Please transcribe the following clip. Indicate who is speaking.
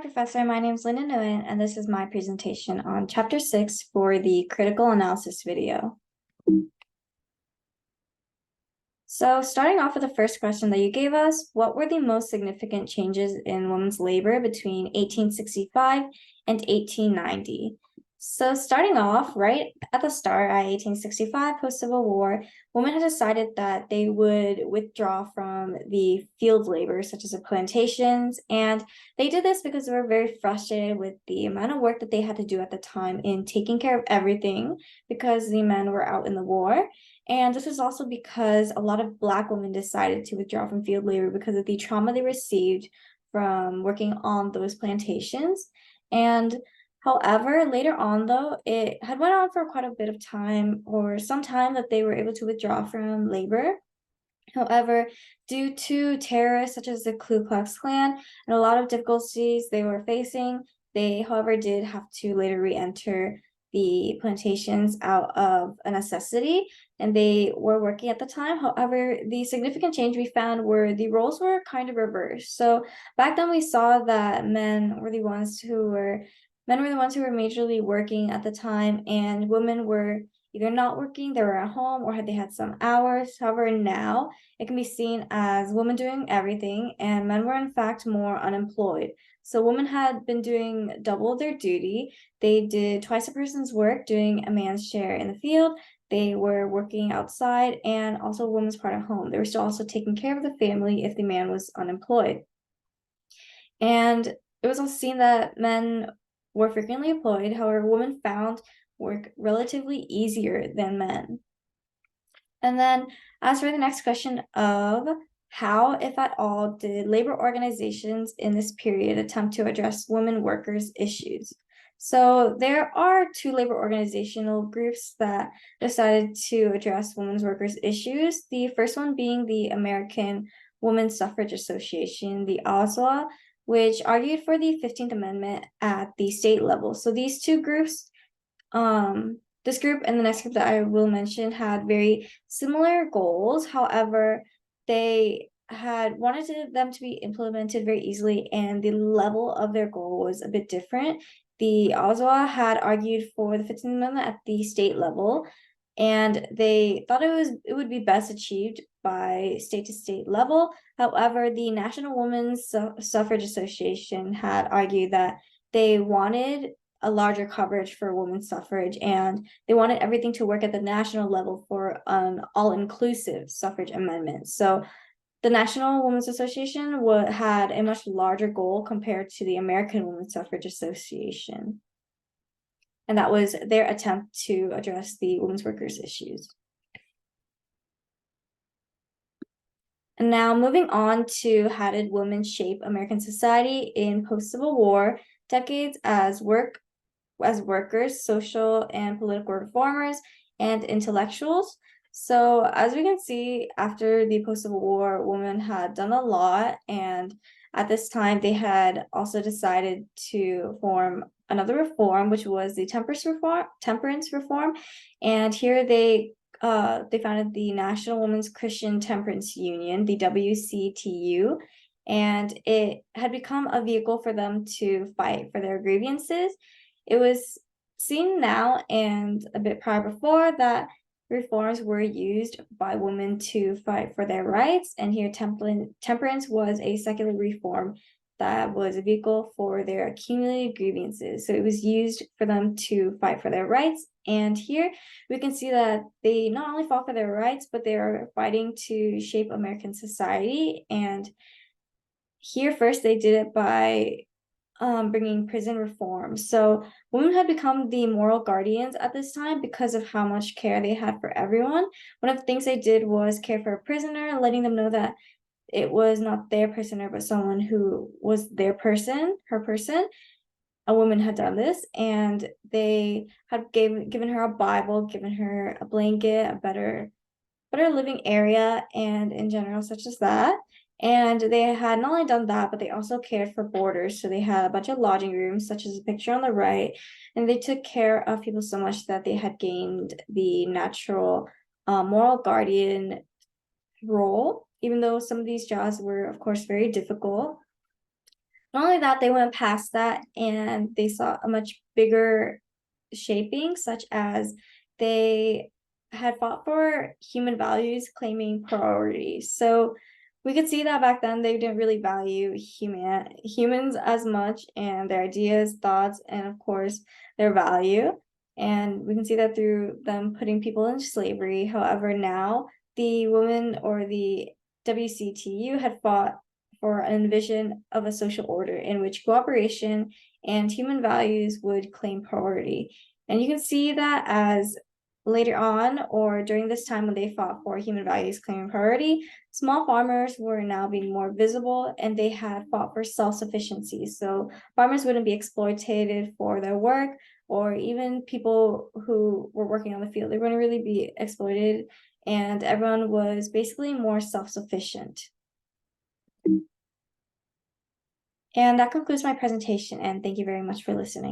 Speaker 1: Professor. My name is Linda Nguyen, and this is my presentation on Chapter 6 for the critical analysis video. So starting off with the first question that you gave us, what were the most significant changes in women's labor between 1865 and 1890? So starting off right at the start at 1865, post-Civil War, women had decided that they would withdraw from the field labor, such as the plantations, and they did this because they were very frustrated with the amount of work that they had to do at the time in taking care of everything because the men were out in the war. And this is also because a lot of Black women decided to withdraw from field labor because of the trauma they received from working on those plantations. And however, later on, though, it had went on for quite a bit of time or some time that they were able to withdraw from labor. However, due to terrorists such as the Ku Klux Klan and a lot of difficulties they were facing, they, however, did have to later re-enter the plantations out of a necessity, and they were working at the time. However, the significant change we found were the roles were kind of reversed. So back then we saw that men were the ones who were majorly working at the time, and women were either not working, they were at home, or had they had some hours. However, now it can be seen as women doing everything, and men were in fact more unemployed. So women had been doing double their duty. They did twice a person's work, doing a man's share in the field. They were working outside, and also a woman's part at home. They were still also taking care of the family if the man was unemployed. And it was also seen that men were frequently employed. However, women found work relatively easier than men. And then as for the next question of how, if at all, did labor organizations in this period attempt to address women workers' issues? So there are two labor organizational groups that decided to address women's workers' issues. The first one being the American Women's Suffrage Association, the AWSWA, which argued for the 15th Amendment at the state level. So these two groups, this group and the next group that I will mention, had very similar goals. However, they had wanted them to be implemented very easily, and the level of their goal was a bit different. The AWSWA had argued for the 15th Amendment at the state level, and they thought it would be best achieved by state to state level. However, the National Women's Suffrage Association had argued that they wanted a larger coverage for women's suffrage, and they wanted everything to work at the national level for an all-inclusive suffrage amendment. So the National Women's Association had a much larger goal compared to the American Women's Suffrage Association. And that was their attempt to address the women's workers' issues. And now moving on to how did women shape American society in post-Civil War decades as workers, social and political reformers, and intellectuals. So as we can see, after the post-Civil War, women had done a lot, and at this time they had also decided to form another reform, which was the temperance reform. And here they founded the National Women's Christian Temperance Union, the WCTU, and it had become a vehicle for them to fight for their grievances. It was seen now and a bit prior before that reforms were used by women to fight for their rights, and here temperance was a secular reform that was a vehicle for their accumulated grievances. So it was used for them to fight for their rights, and here we can see that they not only fought for their rights, but they are fighting to shape American society. And here first they did it by bringing prison reform. So women had become the moral guardians at this time because of how much care they had for everyone. One of the things they did was care for a prisoner, letting them know that it was not their prisoner, but someone who was their person, her person. A woman had done this, and they had given her a Bible, given her a blanket, a better living area, and in general, such as that. And they had not only done that, but they also cared for boarders. So they had a bunch of lodging rooms, such as the picture on the right, and they took care of people so much that they had gained the natural moral guardian role, even though some of these jobs were, of course, very difficult. Not only that, they went past that and they saw a much bigger shaping, such as they had fought for human values, claiming priority. So we could see that back then they didn't really value humans as much, and their ideas, thoughts, and of course their value. And we can see that through them putting people into slavery. However, now the women or the WCTU had fought for an vision of a social order in which cooperation and human values would claim priority. And you can see that as later on or during this time when they fought for human values claiming priority, small farmers were now being more visible and they had fought for self-sufficiency. So farmers wouldn't be exploited for their work, or even people who were working on the field, they wouldn't really be exploited, and everyone was basically more self-sufficient. And that concludes my presentation, and thank you very much for listening.